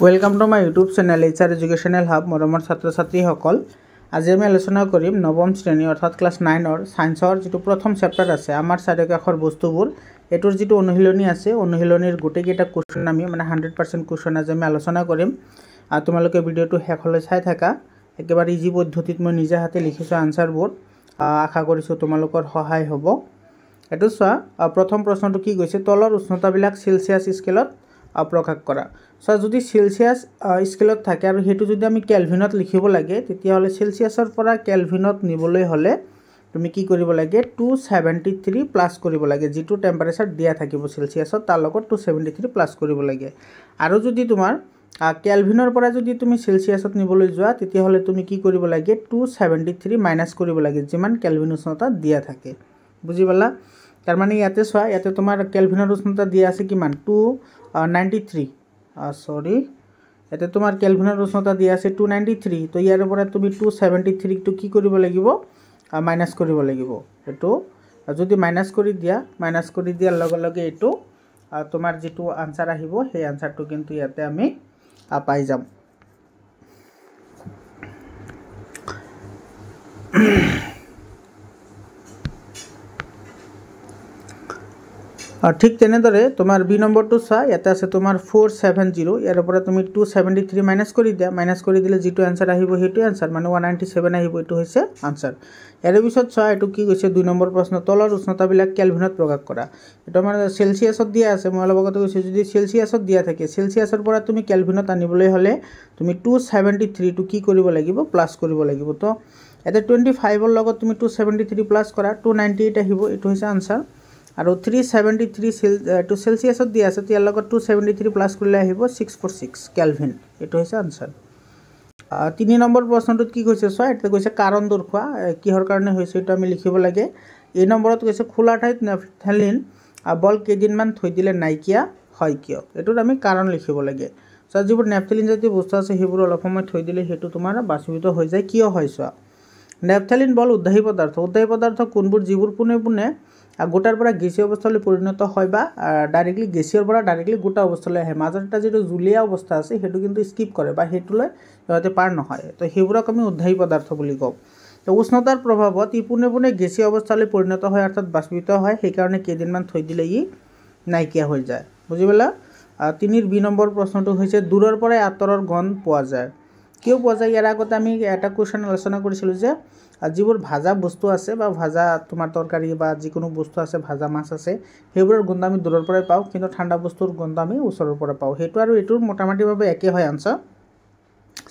Welcome to my YouTube channel HR educational hub मरমৰ ছাত্ৰ ছাত্ৰীসকল আজি আমি আলোচনা কৰিম নৱম শ্ৰেণী অৰ্থাৎ ক্লাস 9ৰ সায়েন্সৰ যেটো প্ৰথম চেপ্টাৰ আছে আমাৰ চাৰিকাষৰ বস্তুবোৰ এটোৰ যেটো অনুশীলনী আছে অনুশীলনীৰ গুটেকেটা কোৱেশ্চন আমি মানে 100% কোৱেশ্চন আজি আমি আলোচনা কৰিম আৰু তোমালোকে ভিডিওটো শেষলৈ চাই থাকা একেবাৰে ইজি পদ্ধতিত মই নিজে হাতে লিখিছো আনসাৰবোৰ আশা কৰিছো তোমালোকৰ সহায় হ'ব এটো চোৱা প্ৰথম প্ৰশ্নটো কি কৈছে তলৰ উষ্ণতাবিলাক সেলসিয়াস স্কেলত प्रकाश करा सो যদি সেলসিয়াস স্কেলত থাকে আৰু হেতু যদি আমি কেলভিনত লিখিব লাগে তেতিয়া হলে সেলসিয়াসৰ পৰা কেলভিনত নিবলৈ হলে তুমি কি কৰিব লাগে 273 প্লাস কৰিব লাগে যেটো টেম্পাৰেচাৰ দিয়া থাকিব সেলসিয়াসত তাৰ লগত 273 প্লাস কৰিব লাগে আৰু যদি তোমাৰ কেলভিনৰ পৰা যদি তুমি সেলসিয়াসত নিবলৈ যোৱা তেতিয়া হলে তুমি কি কৰিব লাগে 273 মাইনাস কৰিব লাগে যিমান কেলভিন উষ্ণতা দিয়া থাকে বুজি পালা তাৰ মানে ইয়াতে চোৱা ইয়াতে তোমাৰ কেলভিনৰ উষ্ণতা দিয়া আছে কিমান 293 সৰি এতে তোমাৰ কেলভিনৰ উষ্ণতা দিয়া আছে 293 তো ইয়াৰ পৰা তুমি 273 টো কি কৰিব লাগিব মাইনাস কৰিব লাগিব এটো যদি মাইনাস কৰি দিয়াৰ লগে লগে এটো তোমাৰ যেটো আনসাৰ আহিব সেই আনসাৰটো কিন্তু ইয়াতে আমি পাই যাম ঠিক তেনেদৰে তোমাৰ বি নম্বৰটো চা ইয়াতে আছে তোমাৰ 470 ইয়াৰ পৰা তুমি 273 মাইনাস কৰি দিলে যেটো आंसर আহিব হেতু आंसर মানে 197 আহিব এটো হৈছে आंसर ইয়াৰ পিছত চা এটো কি কৈছে 2 নম্বৰ প্ৰশ্ন তলৰ উষ্ণতাবিলাক কেলভিনত প্ৰকাশ কৰা এটো আমাৰ সেলসিয়াসত দিয়া আছে মই অলপ আগতে কৈছো যদি সেলসিয়াসত দিয়া থাকে সেলসিয়াসৰ পৰা তুমি কেলভিনত আনিবলৈ হলে তুমি 273 টো কি কৰিব লাগিব প্লাস কৰিব লাগিব তো এটা 25 ৰ লগত তুমি 273 প্লাস কৰা 298 আহিব এটো হৈছে आंसर আৰু 373 টু সেলসিয়াসত দিয়া আছে ইয়াৰ লগত 273 প্লাস কৰিলে আহিব 646 কেলভিন এটো হৈছে आंसर 3 নম্বৰ প্ৰশ্নটোত কি কৈছে সো এটা কৈছে কাৰণ দৰ্শোৱা কিহৰ কাৰণে হৈছে এটা আমি লিখিব লাগে এই নম্বৰত কৈছে খোলা ঠাইত নেপথেলিন বল কেদিনমান থৈ দিলে নাইকিয়া হয় কিয় এটোত আমি কাৰণ লিখিব লাগে সো যিবোৰ নেপথেলিন জাতীয় বস্তু আছে হেবোৰ অলপ সময় থৈ দিলে হেতু তোমাৰ বাষ্পীভূত হৈ যায় কিয় হয় সো নেপথেলিন বল উদ্দাহী পদাৰ্থ কোনবোৰ যিবোৰ পুনে গোটাৰ পৰা গেছীয় অৱস্থালৈ পৰিণত হয় বা ডাইৰেক্টলি গেছীয়ৰ পৰা ডাইৰেক্টলি গোটা অৱস্থালৈ আহে মাজত এটা যেটো জুলীয়া অৱস্থা আছে হেতু কিন্তু স্কিপ কৰে বা হেতুলৈ ইহতে পাৰ নহয় তো হেবোৰক আমি উদ্দাহী পদাৰ্থ বুলি কওঁ তো উষ্ণতাৰ প্ৰভাৱত ই পুনে গেছীয় অৱস্থালৈ পৰিণত হয় অৰ্থাৎ বাষ্পীভূত হয় সেই কাৰণে কেইদিনমান থৈ দিলে ই নাইকিয়া হৈ যায় বুজি পালা 3 বি নম্বৰ প্ৰশ্নটো হৈছে দূৰৰ পৰা আঁতৰৰ গণ পোৱা যায় কিয় পোৱা যায় ইয়াৰ আগতে আমি এটা কোৱেশ্চন আলোচনা কৰিছিলো যে যিবোৰ ভাজা বস্তু আছে বা ভাজা তোমাৰ তৰকাৰী বা যিকোনো বস্তু আছে ভাজা মাছ আছে হেবোৰৰ গন্ধ আমি দূৰৰ পৰা পাও কিন্তু ঠাণ্ডা বস্তুৰ গন্ধ আমি ওচৰৰ পৰা পাও হেতু আৰু এটোৰ মোটামুটিভাৱে একে হয় आंसर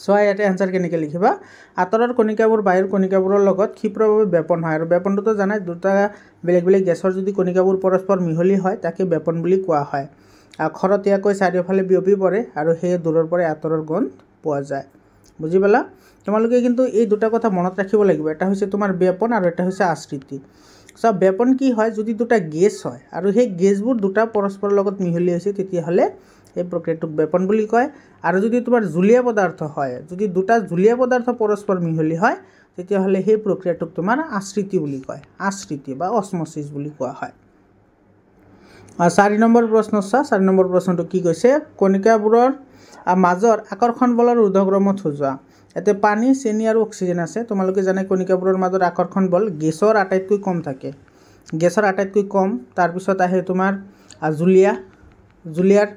সো ইয়াতে आंसर কেনেকৈ লিখিবা আঁতৰৰ কণিকাবোৰ বাহিৰ কণিকাবোৰৰ লগত ক্ষিপ্ৰভাৱে বেপন হয় আৰু বেপনটো জানাই দুটা বেলেগ বেলেগ গেছৰ যদি কণিকাবোৰ পৰস্পৰ মিহলি হয় তাকে বেপন বুলি কোৱা হয় খৰতীয়াকৈ চাৰিওফালে বিয়পি পৰে আৰু সেই দূৰৰ পৰা আঁতৰৰ গন্ধ পোৱা যায় বুজি পালা তোমালোকে কিন্তু এই দুটা কথা মনত ৰাখিব লাগিব এটা হৈছে তোমাৰ বেপন আৰু এটা হৈছে আশ্ৰিতি সো বেপন কি হয় যদি দুটা গেছ হয় আৰু সেই গেছবোৰ দুটা পৰস্পৰৰ লগত মিহলি হৈছে তেতিয়া হলে এই প্ৰক্ৰিয়াটোক বেপন বুলি কয় আৰু যদি তোমাৰ জুলীয়া পদাৰ্থ হয় যদি দুটা জুলীয়া পদাৰ্থ পৰস্পৰ মিহলি হয় তেতিয়া হলে সেই প্ৰক্ৰিয়াটোক তোমাৰ আশ্ৰিতি বুলি কয় আশ্ৰিতি বা অসমোসিস বুলি কোৱা হয় 4 নম্বৰ প্ৰশ্ন 4 নম্বৰ প্ৰশ্নটো কি কৈছে কণিকাবোৰৰ মাজৰ আকৰ্ষণ বলৰ ঊৰ্ধ্বক্ৰমত সজোৱা এতে পানী চেনি আৰু অক্সিজেন আছে তোমালোকে জানে কণিকাবোৰৰ মাজৰ আকৰ্ষণ বল গেছৰ আটাইতকৈ কম তাৰ পিছত আহে তোমাৰ জুলিয়াৰ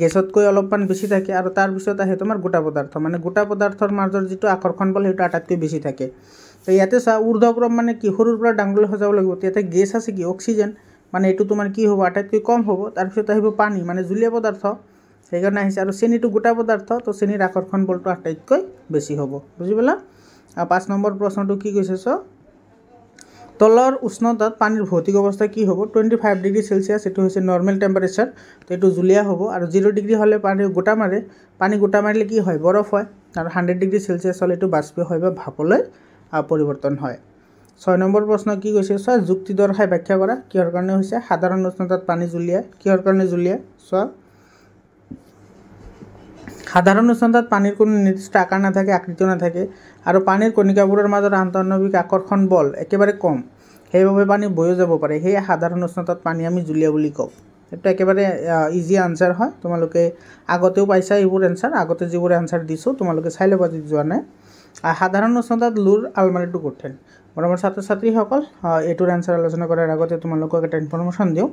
গেছতকৈ অলপমান বেছি থাকে আৰু তাৰ পিছত আহে তোমাৰ গোটা পদাৰ্থ মানে গোটা পদাৰ্থৰ মাজৰ যেটো আকৰ্ষণ বল হেতু আটাইতকৈ বেছি থাকে তো ইয়াতে চা ঊৰ্ধ্বক্ৰম মানে কি সৰুৰ পৰা ডাঙৰলৈ সজাব লাগিব ইয়াতে গেছ আছে কি অক্সিজেন মানে এটো তোমাৰ কি হ'ব আটাইতকৈ কম হ'ব তাৰ পিছত আহিব পানী মানে জুলীয়া পদাৰ্থ সেইকাৰণে আহিছে আৰু চেনিটো গোটা পদাৰ্থ তো চেনিৰ আকৰ্ষণ বলটো আটাইতকৈ বেছি হ'ব বুজি পালা 5 নম্বৰ প্ৰশ্নটো কি কৈছে সো তলৰ উষ্ণতাত পানীৰ ভৌতিক অৱস্থা কি হ'ব 25 ডিগ্ৰী সেলসিয়াস এটো হৈছে নৰমাল টেম্পাৰেচাৰ তো এটো জুলীয়া হ'ব আৰু 0 ডিগ্ৰী হলে পানী গোটা মাৰিলে কি হয় বৰফ হয় আৰু 100 ডিগ্ৰী সেলসিয়াস হলে এটো বাষ্পীয় হয় বা ভাপলৈ পৰিৱৰ্তন হয় 6 নম্বৰ প্ৰশ্ন কি কৈছে সো যুক্তি দৰ্শাই ব্যাখ্যা কৰা কিহৰ কাৰণে হৈছে সাধাৰণ উষ্ণতাত পানী জুলীয়া কিহৰ কাৰণে জুলীয়া সো সাধাৰণ উষ্ণতাত পানীৰ কোনো নিৰ্দিষ্ট আকাৰ নাথাকে আকৃতি নাথাকে আৰু পানীৰ কণিকাবোৰৰ মাজৰ আন্তঃনৱিক আকৰ্ষণ বল একেবাৰে কম সেইভাবে পানী বৈ যাব পাৰে সেই সাধাৰণ উষ্ণতাত পানী আমি জুলীয়া বুলি কওঁ এটা একেবাৰে ইজি আনসাৰ হয় তোমালোকে আগতেও পাইছা এইবোৰ এনসাৰ আগতে যিবোৰ এনসাৰ দিছো তোমালোকে চাই ল'বা যদি যোৱা নাই সাধাৰণ উষ্ণতাত লুৰ আলমাৰিটো কঠিন মৰমৰ ছাত্ৰ ছাত্ৰীসকল এইটোৰ এনসাৰ আলোচনা কৰাৰ আগতে তোমালোকক এটা ইনফৰমেশ্যন দিওঁ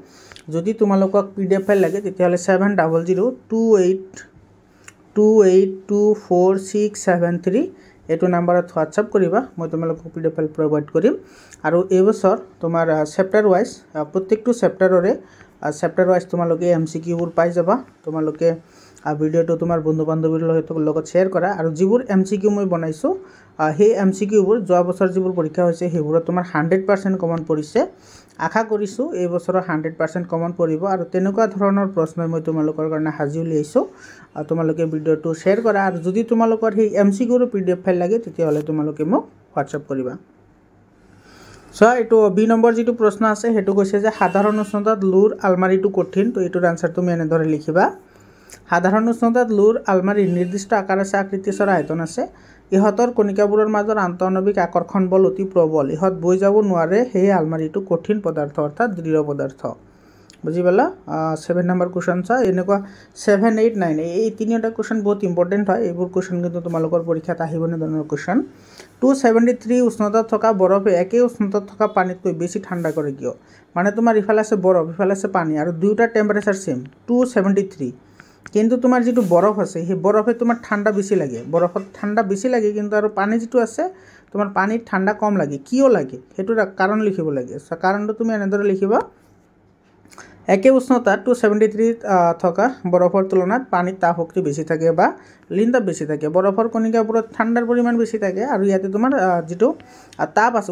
যদি তোমালোকক পিডিএফ ফাইল লাগে তেতিয়াহ'লে 700282824673 এইটো নাম্বাৰত হোৱাটছআপ কৰিবা মই তোমালোকক পিডিএফ ফাইল প্ৰভাইড কৰিম আৰু এই বছৰ তোমাৰ চেপ্টাৰ ওয়াইজ প্ৰত্যেকটো চেপ্টাৰৰে চেপ্টাৰ ওয়াইজ তোমালোকে এমসিকিউবোৰ পাই যাবা তোমালোকে ভিডিওটো তোমাৰ বন্ধু বান্ধৱীৰ লগত শেয়াৰ কৰা আৰু যিবোৰ এমসিকিউ মই বনাইছো সেই এমসিকিউবোৰ যোৱা বছৰ যিবোৰ পৰীক্ষা হৈছে সেইবোৰত তোমাৰ 100% কমন পৰিছে আশা কৰিছো এই বছৰ 100% কমন পৰিব আৰু তেনেকুৱা ধৰণৰ প্ৰশ্ন মই তোমালোকৰ কাৰণে হাজি উলিয়াইছো তোমালোকে ভিডিওটো শেয়াৰ কৰা আৰু যদি তোমালোকৰ সেই এমসিকিউৰ পিডিএফ ফাইল লাগে তেতিয়াহ'লে তোমালোকে মোক হোৱাটছআপ কৰিবা সো এইটো বি নম্বৰ যেটো প্ৰশ্ন আছে হেতু কৈছে যে সাধাৰণ উষ্ণতাত লুৰ আলমাৰিটো কঠিন তো এইটোৰ আনসাৰ তুমি এনে ধৰে লিখিবা সাধাৰণ উষ্ণতাত লুৰ আলমাৰীৰ নিৰ্দিষ্ট আকাৰ আছে আকৃতি আছে আয়তন আছে ইহতৰ কণিকাবোৰৰ মাজৰ আন্তঃনবিক আকৰ্ষণ বল অতি প্ৰবল ইহত বৈ যাব নোৱাৰে সেই আলমাৰীটো কঠিন পদাৰ্থ অৰ্থাৎ দৃঢ় পদাৰ্থ বুজি পালা 7 নম্বৰ কোশ্চন চা এনেকুৱা 7 8 9 এই তিনিটা কোশ্চন বহুত ইম্পৰ্টেন্ট হয় এইবোৰ কোশ্চন কিন্তু তোমালোকৰ পৰীক্ষাত আহিবনে ধৰণৰ কোশ্চন 273 উষ্ণতাত থকা বৰফে একে উষ্ণতাত থকা পানীতকৈ বেছি ঠাণ্ডা কৰে কিয় মানে তোমাৰ ইফালে আছে বৰফ ইফালে আছে পানী আৰু দুইটা টেম্পাৰেচাৰ সেম 273 কিন্তু তোমাৰ যেটো বৰফ আছে সেই বৰফে তোমাৰ ঠাণ্ডা বেছি লাগে বৰফত ঠাণ্ডা বেছি লাগে কিন্তু আৰু পানী যেটো আছে তোমাৰ পানীত ঠাণ্ডা কম লাগে কিয় লাগে হেতুৰ কাৰণ লিখিব লাগে কাৰণটো তুমি এনেদৰে লিখিবা একে উষ্ণতাত 273 থকা বৰফৰ তুলনাত পানীত তাপ শক্তি বেছি থাকে বা লিন তাপ বেছি থাকে বৰফৰ কণিকাবোৰত ঠাণ্ডাৰ পৰিমাণ বেছি থাকে আৰু ইয়াতে তোমাৰ যেটো তাপ আছে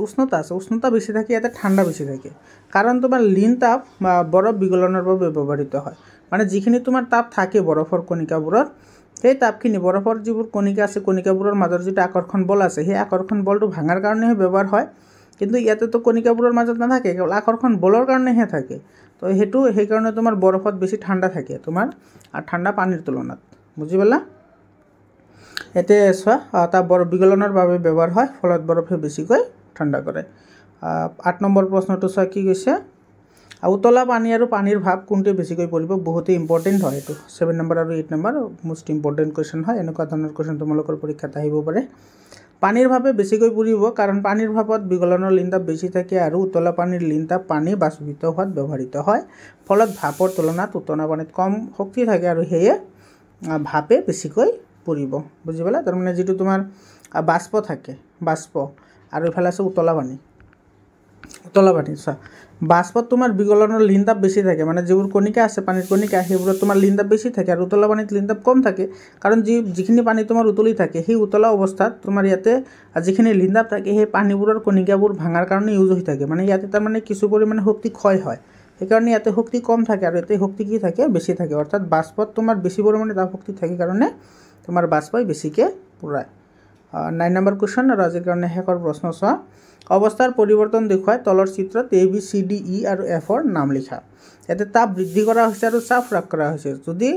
উষ্ণতা বেছি থাকে ইয়াতে ঠাণ্ডা বেছি থাকে কাৰণ তোমাৰ লিন তাপ বৰফ বিগলনৰ বাবে ব্যৱহৃত হয় মানে যিখিনি তোমাৰ তাপ থাকে বৰফৰ কণিকাবোৰত সেই তাপখিনি বৰফৰ যিবোৰ কণিকা আছে কণিকাবোৰৰ মাজৰ যেটা আকৰ্ষণ বল আছে সেই আকৰ্ষণ বলটো ভাঙাৰ কাৰণেহে ব্যৱহাৰ হয় কিন্তু ইয়াতে তো কণিকাবোৰৰ মাজত নাথাকে কেৱল আকৰ্ষণ বলৰ কাৰণেহে থাকে তো হেতু সেই কাৰণে তোমাৰ বৰফত বেছি ঠাণ্ডা থাকে তোমাৰ আৰু ঠাণ্ডা পানীৰ তুলনাত বুজি পালা এতে চোৱা তাপ বৰফ বিগলনৰ বাবে ব্যৱহাৰ হয় ফলত বৰফে বেছিকৈ ঠাণ্ডা কৰে 8 নম্বৰ প্ৰশ্নটো চোৱা কি কৈছে উতলা পানী আৰু পানীৰ ভাপ কোনটো বেছিকৈ পৰিব বহুত ইম্পৰ্টেন্ট হয় এটো 7 নম্বৰ আৰু 8 নম্বৰ মোস্ট ইম্পৰ্টেন্ট কোশ্চন হয় এনেকুৱা ধৰণৰ কোশ্চন তোমালোকৰ পৰীক্ষাত আহিব পাৰে পানীৰ ভাপে বেছিকৈ পৰিব কাৰণ পানীৰ ভাপত বিগলনৰ লিন তাপ বেছি থাকে আৰু উতলা পানীৰ লিন তাপ পানী বাষ্পীভূত হোৱাত ব্যৱহৃত হয় ফলত ভাপৰ তুলনাত উতলা পানীত কম শক্তি থাকে আৰু হেয়ে ভাপে বেছিকৈ পৰিব বুজি পালা তাৰ মানে যেটো তোমাৰ বাষ্প থাকে বাষ্প আৰু ইফালে আছে উতলা পানী বাষ্পত তোমাৰ বিগলনৰ লিন তাপ বেছি থাকে মানে যিবোৰ কণিকা আছে পানীৰ কণিকা সেইবোৰত তোমাৰ লিন তাপ বেছি থাকে আৰু উতলা পানীত লিন তাপ কম থাকে কাৰণ যিখিনি পানী তোমাৰ উতলি থাকে সেই উতলা অৱস্থাত তোমাৰ ইয়াতে যিখিনি লিন তাপ থাকে সেই পানীবোৰৰ কণিকাবোৰ ভাঙাৰ কাৰণে ইউজ হৈ থাকে মানে ইয়াতে তাৰ মানে কিছু পৰিমাণে শক্তি ক্ষয় হয় সেই কাৰণে ইয়াতে শক্তি কম থাকে আৰু ইয়াতে শক্তি কি থাকে বেছি থাকে অৰ্থাৎ বাষ্পত তোমাৰ বেছি পৰিমাণে তাপ শক্তি থাকে কাৰণে তোমাৰ বাষ্পই বেছিকে পুৰায় 9 নম্বৰ কোশ্চন আৰু আজিৰ কাৰণে শেষৰ প্ৰশ্ন চোৱা অৱস্থাৰ পৰিৱৰ্তন দেখুৱাই তলৰ চিত্ৰত A B C D E আৰু এফ ৰ নাম লিখা এতে তাপ বৃদ্ধি কৰা হৈছে আৰু চাপ হ্ৰাস কৰা হৈছে যদি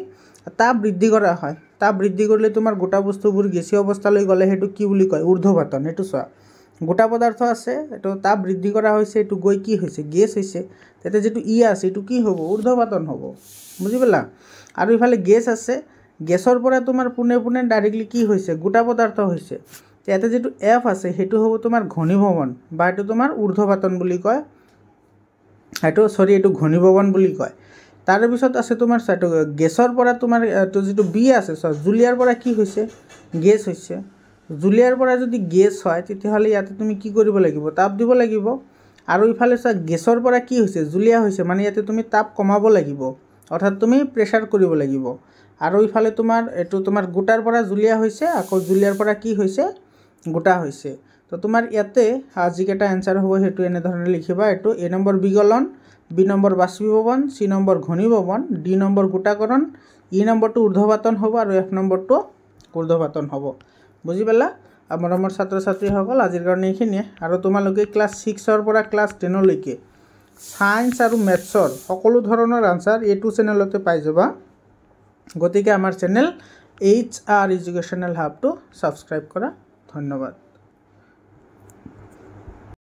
তাপ বৃদ্ধি কৰা হয় তাপ বৃদ্ধি কৰিলে তোমাৰ গোটা বস্তুবোৰ গেছীয় অৱস্থালৈ গলে হেতু কি বুলি কয় ঊৰ্ধ্বপাতন হেতু চোৱা গোটা পদাৰ্থ আছে এটো তাপ বৃদ্ধি কৰা হৈছে এটো গৈ কি হৈছে গেছ হৈছে তেতে যেটো ই আছে এটো কি হ'ব ঊৰ্ধ্বপাতন হ'ব বুজি পালা আৰু ইফালে গেছ আছে গেছৰ পৰা তোমাৰ পুনে পুনে ডাইৰেক্টলি কি হৈছে গোটা পদাৰ্থ হৈছে ইয়াতে যেটো এফ আছে হেতু হ'ব তোমাৰ ঘনীভৱন বা এটো তোমাৰ ঊৰ্ধ্বপাতন বুলি কয় এটো এটো ঘনীভৱন বুলি কয় তাৰ পিছত আছে তোমাৰ সেটো গেছৰ পৰা তোমাৰ এটো যেটো বি আছে জুলিয়াৰ পৰা কি হৈছে গেছ হৈছে জুলিয়াৰ পৰা যদি গেছ হয় তেতিয়াহলে ইয়াতে তুমি কি কৰিব লাগিব তাপ দিব লাগিব আৰু ইফালে গেছৰ পৰা কি হৈছে জুলিয়া হৈছে মানে ইয়াতে তুমি তাপ কমাব লাগিব অৰ্থাৎ তুমি প্ৰেসাৰ কৰিব লাগিব আৰু ইফালে তোমাৰ এটো তোমাৰ গোটাৰ পৰা জুলিয়া হৈছে আকৌ জুলিয়াৰ পৰা কি হৈছে গোটা হৈছে তো তোমাৰ ইয়াতে আজিকেটা आंसर হ'ব হেতু এনে ধৰণে লিখিবা এটো এ নম্বৰ বিগলন বি নম্বৰ বাষ্পীভৱন সি নম্বৰ ঘনীভৱন ডি নম্বৰ গোটাকৰণ ই নম্বৰটো ঊৰ্ধ্বপাতন হ'ব আৰু এফ নম্বৰটো ঊৰ্ধ্বপাতন হ'ব বুজি পালা আমাৰ ছাত্ৰ ছাত্ৰীসকল আজিৰ কাৰণে এইখিনিয়ে আৰু তোমালোকে ক্লাস 6 ৰ পৰা ক্লাস 10 লৈকে সায়েন্স আৰু মেথছৰ সকলো ধৰণৰ आंसर এটো চেনেলতে পাই যাবা গতিকে আমাৰ চেনেল HR এডুকেশনাল হাবটো সাবস্ক্ৰাইব কৰা ধন্যবাদ।